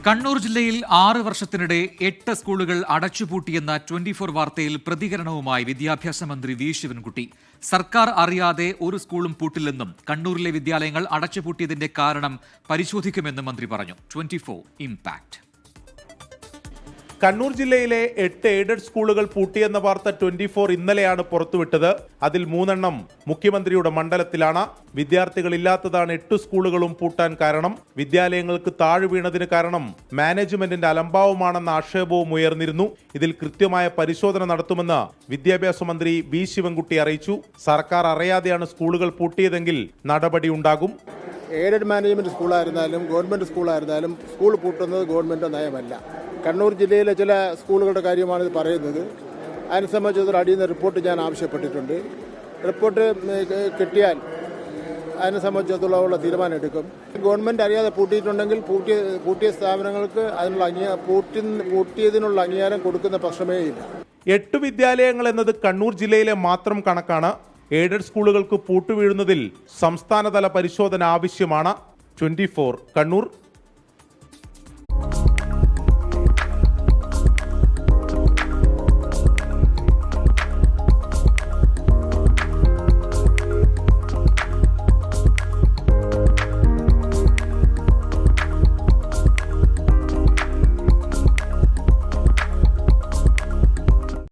കണ്ണൂർ ജില്ലയിൽ 6 വർഷത്തിനിടെ 8 സ്കൂളുകൾ അടച്ചുപൂട്ടിയെന്ന 24 വാർത്തയിൽ പ്രതികരണവുമായി വിദ്യാഭ്യാസ മന്ത്രി വി ശിവൻകുട്ടി. സർക്കാർ അറിയാതെ ഒരു സ്കൂളും പൂട്ടില്ലെന്നും കണ്ണൂരിലെ വിദ്യാലയങ്ങൾ അടച്ചുപൂട്ടിയതിന്റെ കാരണം പരിശോധിക്കുമെന്നും മന്ത്രി പറഞ്ഞു. 24 ഇംപാക്ട്. കണ്ണൂർ ജില്ലയിലെ 8 എയ്ഡഡ് സ്കൂളുകൾ പൂട്ടിയെന്ന വാർത്ത 24 ഇന്നലെയാണ് പുറത്തുവിട്ടത്. അതിൽ 3 മുഖ്യമന്ത്രിയുടെ മണ്ഡലത്തിലാണ്. വിദ്യാർത്ഥികളില്ലാത്തതാണ് 8 സ്കൂളുകളും പൂട്ടാൻ കാരണം. വിദ്യാലയങ്ങൾക്ക് താഴെ വീണതിന് കാരണം മാനേജ്മെന്റിന്റെ അലംഭാവമാണെന്ന ആക്ഷേപവും ഉയർന്നിരുന്നു. ഇതിൽ കൃത്യമായ പരിശോധന നടത്തുമെന്ന് വിദ്യാഭ്യാസ മന്ത്രി വി ശിവൻകുട്ടി അറിയിച്ചു. സർക്കാർ അറിയാതെയാണ് സ്കൂളുകൾ പൂട്ടിയതെങ്കിൽ നടപടി ഉണ്ടാകും. എയ്ഡഡ് മാനേജ്മെന്റ് സ്കൂളായിരുന്നാലും ഗവൺമെന്റ് സ്കൂളായിരുന്നാലും സ്കൂൾ പൂട്ടുന്നത് ഗവൺമെന്റ് നയമല്ല. കണ്ണൂർ ജില്ലയിലെ ചില സ്കൂളുകളുടെ കാര്യമാണ് ഇത് പറയുന്നത്. അതിനെ സംബന്ധിച്ചൊരു അടിയുന്ന റിപ്പോർട്ട് ഞാൻ ആവശ്യപ്പെട്ടിട്ടുണ്ട്. റിപ്പോർട്ട് കിട്ടിയാൽ അതിനെ സംബന്ധിച്ചിടത്തോളം തീരുമാനം എടുക്കും. ഗവൺമെന്റ് അറിയാതെ പൂട്ടിയിട്ടുണ്ടെങ്കിൽ പൂട്ടിയ സ്ഥാപനങ്ങൾക്ക് അതിനുള്ള പൂട്ടിയതിനുള്ള അംഗീകാരം കൊടുക്കുന്ന പ്രശ്നമേ ഇല്ല. 8 വിദ്യാലയങ്ങൾ എന്നത് കണ്ണൂർ ജില്ലയിലെ മാത്രം കണക്കാണ്. എയ്ഡഡ് സ്കൂളുകൾക്ക് പൂട്ടുവീഴുന്നതിൽ സംസ്ഥാനതല പരിശോധന ആവശ്യമാണ്. 24 കണ്ണൂർ.